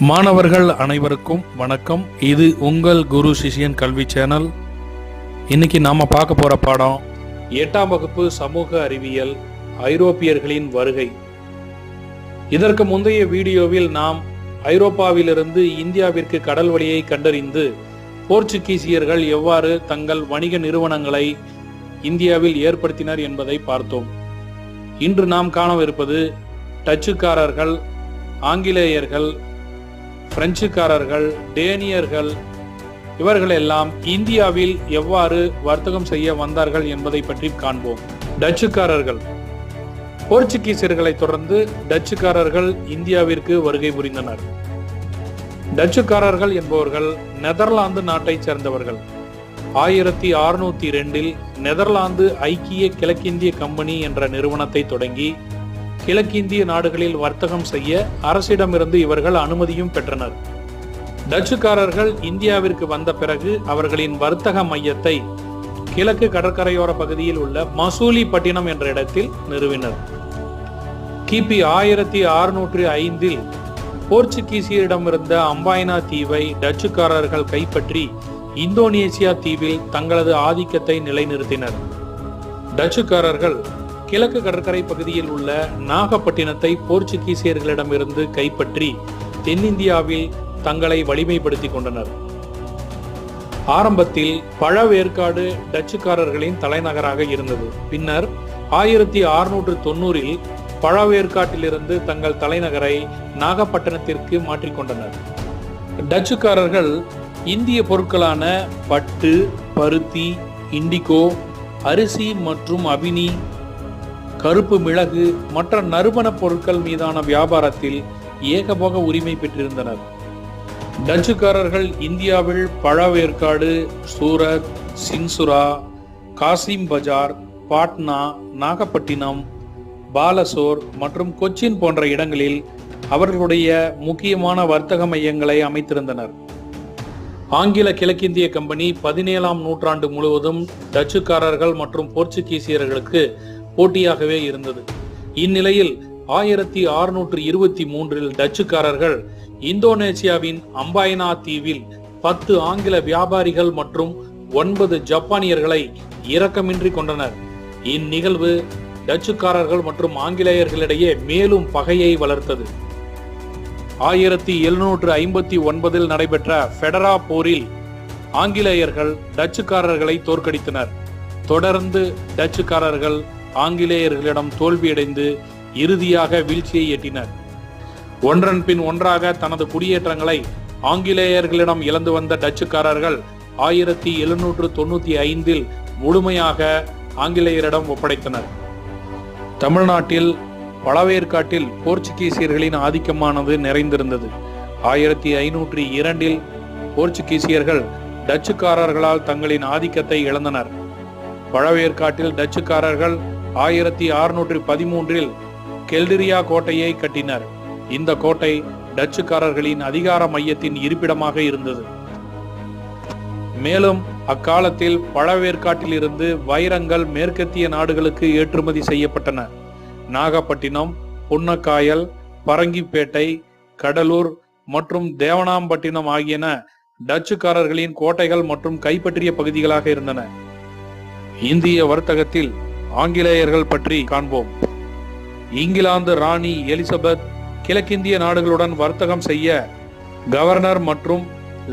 மாணவர்கள் அனைவருக்கும் வணக்கம். இது உங்கள் குரு சிஷியன் கல்வி சேனல். இன்னைக்கு நாம பார்க்க போற பாடம் 8ஆம் வகுப்பு சமூக அறிவியல், ஐரோப்பியர்களின் வருகை. இதற்கு முந்தைய வீடியோவில் நாம் ஐரோப்பாவிலிருந்து இந்தியாவிற்கு கடல் வழியை கண்டறிந்து போர்ச்சுகீசியர்கள் எவ்வாறு தங்கள் வணிக நிறுவனங்களை இந்தியாவில் ஏற்படுத்தினர் என்பதை பார்த்தோம். இன்று நாம் காணவிருப்பது டச்சுக்காரர்கள், ஆங்கிலேயர்கள், பிரெஞ்சுக்காரர்கள், டேனியர்கள் இவர்களெல்லாம் இந்தியாவில் எவ்வாறு வர்த்தகம் செய்ய வந்தார்கள் என்பதை பற்றி காண்போம். டச்சுக்காரர்கள். போர்ச்சுகீசியர்களை தொடர்ந்து டச்சுக்காரர்கள் இந்தியாவிற்கு வருகை புரிந்தனர். டச்சுக்காரர்கள் என்பவர்கள் நெதர்லாந்து நாட்டைச் சேர்ந்தவர்கள். 1602 நெதர்லாந்து ஐக்கிய கிழக்கிந்திய கம்பெனி என்ற நிறுவனத்தை தொடங்கி கிழக்கிந்திய நாடுகளில் வர்த்தகம் செய்ய அரசிடமிருந்து இவர்கள் அனுமதியும் பெற்றனர். டச்சுக்காரர்கள் இந்தியாவிற்கு வந்த பிறகு அவர்களின் வர்த்தக மையத்தை கிழக்கு கடற்கரையோர பகுதியில் உள்ள மசூலிப்பட்டினம் என்ற இடத்தில் நிறுவினர். கிபி 1605 போர்ச்சுகீசியரிடமிருந்த அம்பாய்னா தீவை டச்சுக்காரர்கள் கைப்பற்றி இந்தோனேசியா தீவில் தங்களது ஆதிக்கத்தை நிலைநிறுத்தினர். டச்சுக்காரர்கள் கிழக்கு கடற்கரை பகுதியில் உள்ள நாகப்பட்டினத்தை போர்ச்சுகீசியர்களிடமிருந்து கைப்பற்றி தென்னிந்தியாவில் தங்களை வலிமைப்படுத்திக் கொண்டனர். ஆரம்பத்தில் பழவேற்காடு டச்சுக்காரர்களின் தலைநகராக இருந்தது. பின்னர் 1690 பழவேற்காட்டிலிருந்து தங்கள் தலைநகரை நாகப்பட்டினத்திற்கு மாற்றிக்கொண்டனர். டச்சுக்காரர்கள் இந்திய பொருட்களான பட்டு, பருத்தி, இண்டிகோ, அரிசி மற்றும் அபினி, கருப்பு மிளகு மற்ற நறுமண பொருட்கள் மீதான வியாபாரத்தில் ஏகபோக உரிமை பெற்றிருந்தனர். டச்சுக்காரர்கள் இந்தியாவில் பழவேற்காடு, சூரத், சின்சுரா, காசிம் பஜார், பாட்னா, நாகப்பட்டினம், பாலசோர் மற்றும் கொச்சின் போன்ற இடங்களில் அவர்களுடைய முக்கியமான வர்த்தக மையங்களை அமைத்திருந்தனர். ஆங்கில கிழக்கிந்திய கம்பெனி 17ஆம் நூற்றாண்டு முழுவதும் டச்சுக்காரர்கள் மற்றும் போர்ச்சுகீசியர்களுக்கு போட்டியாகவே இருந்தது. இந்நிலையில் 1623 டச்சுக்காரர்கள் இந்தோனேசியாவின் அம்பாய்னா தீவில் 10 ஆங்கில வியாபாரிகள் மற்றும் 9 ஜப்பானியர்களை இரக்கமின்றி கொண்டனர். இந்நிகழ்வு டச்சுக்காரர்கள் மற்றும் ஆங்கிலேயர்களிடையே மேலும் பகையை வளர்த்தது. 1759 நடைபெற்ற ஃபெடரா போரில் ஆங்கிலேயர்கள் டச்சுக்காரர்களை தோற்கடித்தனர். தொடர்ந்து டச்சுக்காரர்கள் ஆங்கிலேயர்களிடம் தோல்வியடைந்து இறுதியாக வீழ்ச்சியை எட்டினர். ஒன்றன் பின் ஒன்றாக தனது குடியேற்றங்களை ஆங்கிலேயர்களிடம் இழந்து வந்த டச்சுக்காரர்கள் 1795 முழுமையாக ஆங்கிலேயரிடம் ஒப்படைத்தனர். தமிழ்நாட்டில் பழவேற்காட்டில் போர்ச்சுகீசியர்களின் ஆதிக்கமானது நிறைந்திருந்தது. 1502 போர்ச்சுகீசியர்கள் டச்சுக்காரர்களால் தங்களின் ஆதிக்கத்தை இழந்தனர். பழவேற்காட்டில் டச்சுக்காரர்கள் 1613 கெல்டிரியா கோட்டையை கட்டினர். இந்த கோட்டை டச்சுக்காரர்களின் அதிகார மையத்தின் இருப்பிடமாக இருந்தது. மேலும் அக்காலத்தில் பழவேற்காட்டில் இருந்து வைரங்கள் மேற்கத்திய நாடுகளுக்கு ஏற்றுமதி செய்யப்பட்டன. நாகப்பட்டினம், புன்னக்காயல், பரங்கிப்பேட்டை, கடலூர் மற்றும் தேவனாம்பட்டினம் ஆகியன டச்சுக்காரர்களின் கோட்டைகள் மற்றும் கைப்பற்றிய பகுதிகளாக இருந்தன. இந்திய வர்த்தகத்தில் ஆங்கிலேயர்கள் பற்றி காண்போம். இங்கிலாந்து ராணி எலிசபெத் கிழக்கிந்திய நாடுகளுடன் வர்த்தகம் செய்ய கவர்னர் மற்றும்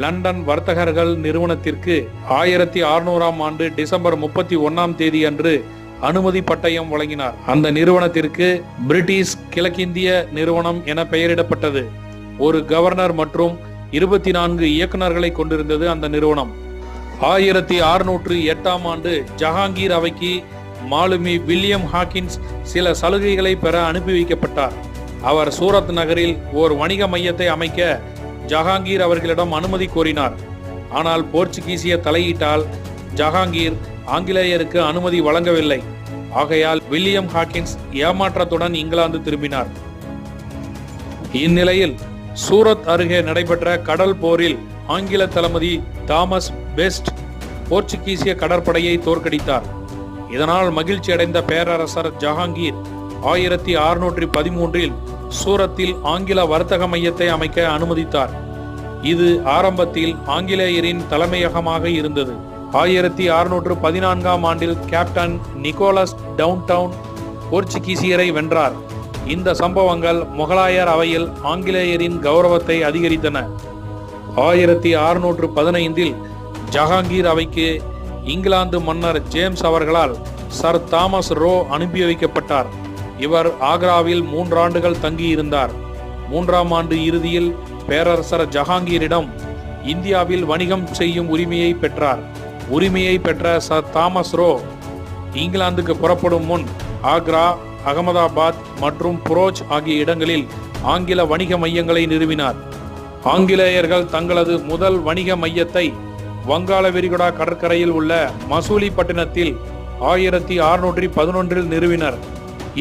லண்டன் வர்த்தகர்கள் நிறுவனத்திற்கு 1600ஆம் ஆண்டு டிசம்பர் 31ஆம் தேதி அன்று அனுமதி பட்டயம் வழங்கினார். அந்த நிறுவனத்திற்கு பிரிட்டிஷ் கிழக்கிந்திய நிறுவனம் என பெயரிடப்பட்டது. ஒரு கவர்னர் மற்றும் 24 இயக்குநர்களை கொண்டிருந்தது அந்த நிறுவனம். 1608ஆம் ஆண்டு ஜஹாங்கீர் அவைக்கு மாலுமி வில்லியம் ஹாக்கின்ஸ் சில சலுகைகளை பெற அனுப்பி வைக்கப்பட்டார். அவர் சூரத் நகரில் ஓர் வணிக மையத்தை அமைக்க ஜஹாங்கீர் அவர்களிடம் அனுமதி கோரினார். ஆனால் போர்ச்சுகீசிய தலையீட்டால் ஜஹாங்கீர் ஆங்கிலேயருக்கு அனுமதி வழங்கவில்லை. ஆகையால் வில்லியம் ஹாக்கின்ஸ் ஏமாற்றத்துடன் இங்கிலாந்து திரும்பினார். இந்நிலையில் சூரத் அருகே நடைபெற்ற கடல் போரில் ஆங்கில தளபதி தாமஸ் பெஸ்ட் போர்ச்சுகீசிய கடற்படையை தோற்கடித்தார். இதனால் மகிழ்ச்சி அடைந்த பேரரசர் ஜஹாங்கீர் 1613 சூரத்தில் ஆங்கில வர்த்தக மையத்தை அமைக்க அனுமதித்தார். இது ஆரம்பத்தில் ஆங்கிலேயரின் தலைமையகமாக இருந்தது. 1614ஆம் ஆண்டில் கேப்டன் நிக்கோலஸ் டவுன்டவுன் போர்ச்சுகீசியரை வென்றார். இந்த சம்பவங்கள் முகலாயர் அவையில் ஆங்கிலேயரின் கௌரவத்தை அதிகரித்தன. 1615இல் ஜஹாங்கீர் அவைக்கு இங்கிலாந்து மன்னர் ஜேம்ஸ் அவர்களால் சர் தாமஸ் ரோ அனுப்பி வைக்கப்பட்டார். இவர் ஆக்ராவில் 3 ஆண்டுகள் தங்கியிருந்தார். 3ஆம் ஆண்டு இறுதியில் பேரரசர் ஜஹாங்கீரிடம் இந்தியாவில் வணிகம் செய்யும் உரிமையை பெற்றார். உரிமையை பெற்ற சர் தாமஸ் ரோ இங்கிலாந்துக்கு புறப்படும் முன் ஆக்ரா, அகமதாபாத் மற்றும் புரோச் ஆகிய இடங்களில் ஆங்கில வணிக மையங்களை நிறுவினார். ஆங்கிலேயர்கள் தங்களது முதல் வணிக மையத்தை வங்காள விரிகுடா கடற்கரையில் உள்ள மசூலிப்பட்டினத்தில் 1611இல் நிறுவினர்.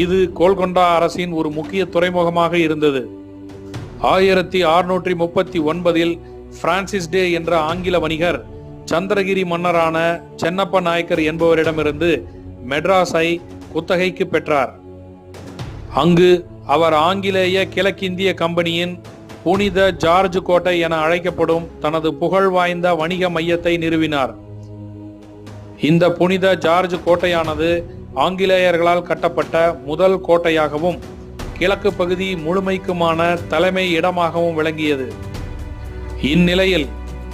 இது கோல்கொண்டா அரசின் ஒரு முக்கிய துறைமுகமாக இருந்தது. 1639இல் பிரான்சிஸ் டே என்ற ஆங்கில வணிகர் சந்திரகிரி மன்னரான சென்னப்ப நாயக்கர் என்பவரிடமிருந்து மெட்ராஸை குத்தகைக்கு பெற்றார். அங்கு அவர் ஆங்கிலேய கிழக்கிந்திய கம்பெனியின் புனித ஜார்ஜ் கோட்டை என அழைக்கப்படும் தனது புகழ் வாய்ந்த வணிக மையத்தை நிறுவினார். இந்த புனித ஜார்ஜ் கோட்டையானது ஆங்கிலேயர்களால் கட்டப்பட்ட முதல் கோட்டையாகவும் கிழக்கு பகுதி முழுமைக்குமான தலைமை இடமாகவும் விளங்கியது. இந்நிலையில்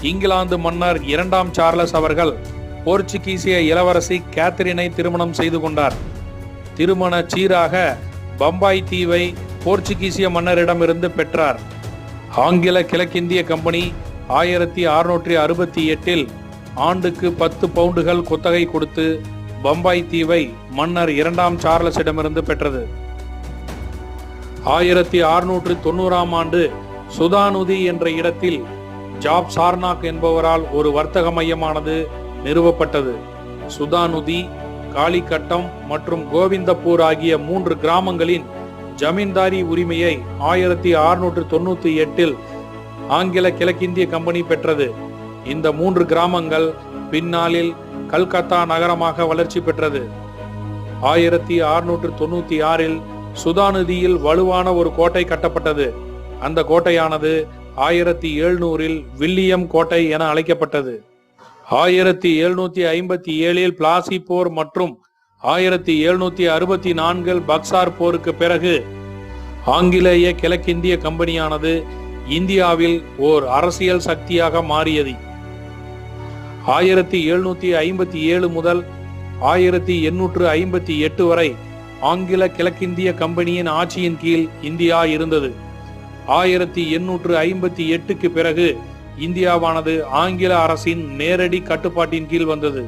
இங்கிலாந்து மன்னர் 2ஆம் சார்லஸ் அவர்கள் போர்ச்சுகீசிய இளவரசி கேத்தரினை திருமணம் செய்து கொண்டார். திருமண சீராக பம்பாய் தீவை போர்ச்சுகீசிய மன்னரிடமிருந்து பெற்றார். ஆங்கில கிழக்கிந்திய கம்பெனி 1668இல் ஆண்டுக்கு 10 பவுண்டுகள் குத்தகை கொடுத்து பம்பாய் தீவை மன்னர் 2ஆம் சார்லஸிடமிருந்து பெற்றது. 1690ஆம் ஆண்டு சுதானுதி என்ற இடத்தில் ஜாப் சார்னாக் என்பவரால் ஒரு வர்த்தக மையமானது நிறுவப்பட்டது. சுதானுதி, காளிகட்டம் மற்றும் கோவிந்தப்பூர் ஆகிய 3 கிராமங்களின் ஜமீன்தாரி உரிமையை 1698இல் ஆங்கில கிழக்கிந்திய கம்பெனி பெற்றது. இந்த 3 கிராமங்கள் பின்னாளில் கல்கத்தா நகரமாக வளர்ச்சி பெற்றது. 1696இல் சுதாநதியில் வலுவான ஒரு கோட்டை கட்டப்பட்டது. அந்த கோட்டையானது 1700இல் வில்லியம் கோட்டை என அழைக்கப்பட்டது. 1757இல் பிளாசி போர் மற்றும் 1764இல் பக்சார் போருக்கு பிறகு ஆங்கிலேய கிழக்கிந்திய கம்பெனியானது இந்தியாவில் ஓர் அரசியல் சக்தியாக மாறியது. 1757 முதல் 1858 வரை ஆங்கில கிழக்கிந்திய கம்பெனியின் ஆட்சியின் கீழ் இந்தியா இருந்தது. 1858க்கு பிறகு இந்தியாவானது ஆங்கில அரசின் நேரடி கட்டுப்பாட்டின் கீழ் வந்தது.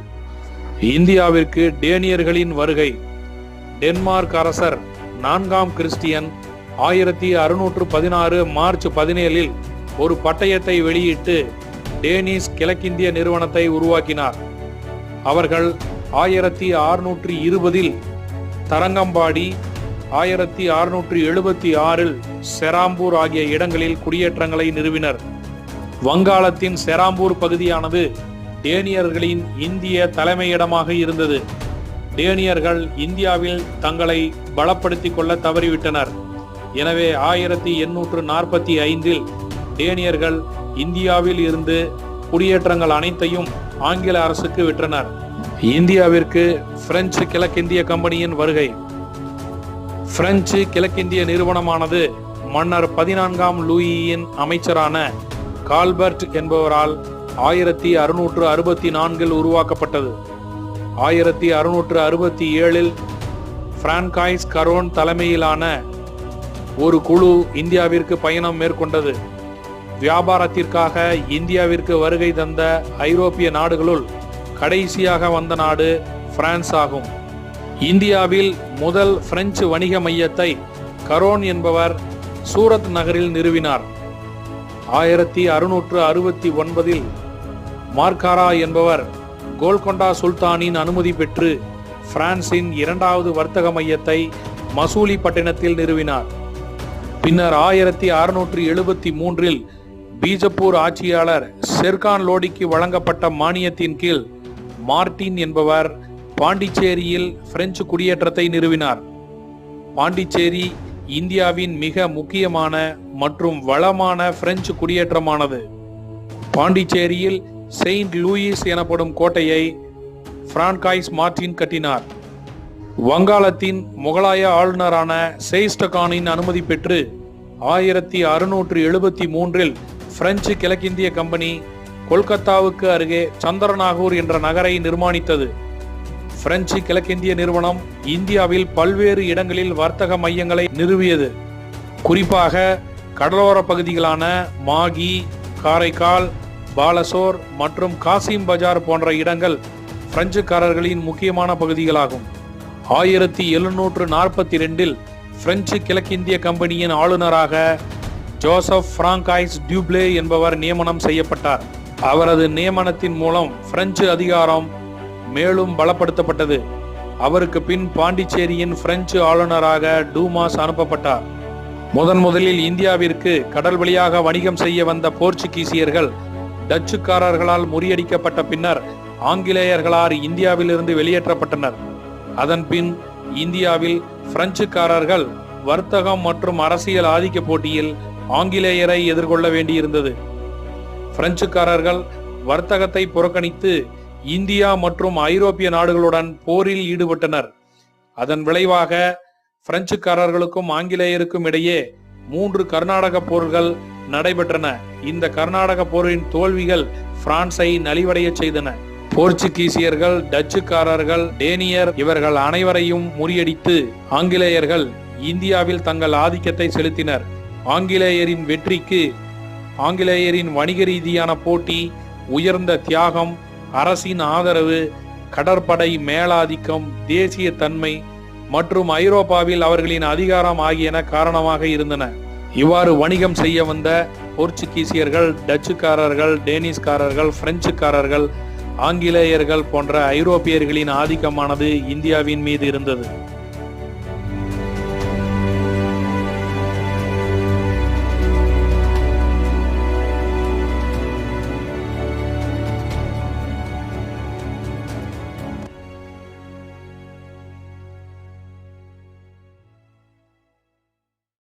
இந்தியாவிற்கு டேனியர்களின் வருகை. டென்மார்க் அரசர் 4ஆம் கிறிஸ்டியன் 1616 மார்ச் 17இல் ஒரு பட்டயத்தை வெளியிட்டு டேனிஷ் கிழக்கிந்திய நிறுவனத்தை உருவாக்கினார். அவர்கள் 1620இல் தரங்கம்பாடி, 1676இல் செராம்பூர் ஆகிய இடங்களில் குடியேற்றங்களை நிறுவினர். வங்காளத்தின் செராம்பூர் பகுதியானது டேனியர்களின் இந்திய தலைமையிடமாக இருந்தது. டேனியர்கள் இந்தியாவில் தங்களை பலப்படுத்திக் கொள்ள தவறிவிட்டனர். எனவே 1845இல் டேனியர்கள் இந்தியாவில் இருந்து குடியேற்றங்கள் அனைத்தையும் ஆங்கில அரசுக்கு விற்றனர். இந்தியாவிற்கு பிரெஞ்சு கிழக்கிந்திய கம்பெனியின் வருகை. பிரெஞ்சு கிழக்கிந்திய நிறுவனமானது மன்னர் 14ஆம் லூயியின் அமைச்சரான கால்பர்ட் என்பவரால் 1664இல் உருவாக்கப்பட்டது. 1667இல் பிரான்காய்ஸ் கரோன் தலைமையிலான ஒரு குழு இந்தியாவிற்கு பயணம் மேற்கொண்டது. வியாபாரத்திற்காக இந்தியாவிற்கு வருகை தந்த ஐரோப்பிய நாடுகளுள் கடைசியாக வந்த நாடு பிரான்ஸ் ஆகும். இந்தியாவில் முதல் பிரெஞ்சு வணிக மையத்தை கரோன் என்பவர் சூரத் நகரில் நிறுவினார். 1669இல் மார்காரா என்பவர் கோல்கொண்டா சுல்தானின் அனுமதி பெற்று பிரான்சின் 2வது வர்த்தக மையத்தை மசூலிப்பட்டினத்தில் நிறுவினார். பின்னர் 1673இல் பீஜப்பூர் ஆட்சியாளர் ஷெர்கான் லோடிக்கு வழங்கப்பட்ட மானியத்தின் கீழ் மார்டின் என்பவர் பாண்டிச்சேரியில் பிரெஞ்சு குடியேற்றத்தை நிறுவினார். பாண்டிச்சேரி இந்தியாவின் மிக முக்கியமான மற்றும் வளமான பிரெஞ்சு குடியேற்றமானது. பாண்டிச்சேரியில் செயின்ட் லூயிஸ் எனப்படும் கோட்டையை பிரான்காய்ஸ் மார்டின் கட்டினார். வங்காளத்தின் முகலாய ஆளுநரான செயிஸ்டகானின் அனுமதி பெற்று 1673 பிரெஞ்சு கிழக்கிந்திய கம்பெனி கொல்கத்தாவுக்கு அருகே சந்திரநாகூர் என்ற நகரை நிர்மாணித்தது. பிரெஞ்சு கிழக்கிந்திய நிறுவனம் இந்தியாவில் பல்வேறு இடங்களில் வர்த்தக மையங்களை நிறுவியது. குறிப்பாக கடலோர பகுதிகளான மாகி, காரைக்கால், பாலசோர் மற்றும் காசிம் பஜார் போன்ற இடங்கள் பிரெஞ்சுக்காரர்களின் முக்கியமான பகுதிகளாகும். 1742 பிரெஞ்சு கிழக்கிந்திய கம்பெனியின் ஆளுநராக ஜோசப் பிராங்காய்ஸ் டியூப்ளே என்பவர் நியமனம் செய்யப்பட்டார். அவரது நியமனத்தின் மூலம் பிரெஞ்சு அதிகாரம் மேலும் பலப்படுத்தப்பட்டது. அவருக்கு பின் பாண்டிச்சேரியின் பிரெஞ்சு ஆளுநராக டூமாஸ் அனுப்பப்பட்டார். முதலில் இந்தியாவிற்கு கடல் வழியாக வணிகம் செய்ய வந்த போர்ச்சுகீசியர்கள் டச்சுக்காரர்களால் முறியடிக்கப்பட்ட பின்னர் ஆங்கிலேயர்களால் இந்தியாவிலிருந்து வெளியேற்றப்பட்டனர். அதன் பின் இந்தியாவில் பிரெஞ்சுக்காரர்கள் வர்த்தகம் மற்றும் அரசியல் ஆதிக்க போட்டியில் ஆங்கிலேயரை எதிர்கொள்ள வேண்டியிருந்தது. பிரெஞ்சுக்காரர்கள் வர்த்தகத்தை புறக்கணித்து இந்தியா மற்றும் ஐரோப்பிய நாடுகளுடன் போரில் ஈடுபட்டனர். அதன் விளைவாக பிரெஞ்சுக்காரர்களுக்கும் ஆங்கிலேயருக்கும் இடையே 3 கர்நாடக போர்கள் நடைபெற்றன. இந்த கர்நாடக போரின் தோல்விகள் பிரான்சை நலிவடைய செய்தன. போர்ச்சுகீசியர்கள், டச்சுக்காரர்கள், டேனியர் இவர்கள் அனைவரையும் முறியடித்து ஆங்கிலேயர்கள் இந்தியாவில் தங்கள் ஆதிக்கத்தை செலுத்தினர். ஆங்கிலேயரின் வெற்றிக்கு ஆங்கிலேயரின் வணிக ரீதியான போட்டி, உயர்ந்த தியாகம், அரசின் ஆதரவு, கடற்படை மேலாதிக்கம், தேசிய தன்மை மற்றும் ஐரோப்பாவில் அவர்களின் அதிகாரம் ஆகியன காரணமாக இருந்தன. இவ்வாறு வணிகம் செய்ய வந்த போர்ச்சுகீசியர்கள், டச்சுக்காரர்கள், டேனிஷ்காரர்கள், பிரெஞ்சுக்காரர்கள், ஆங்கிலேயர்கள் போன்ற ஐரோப்பியர்களின் ஆதிக்கமானது இந்தியாவின் மீது இருந்தது.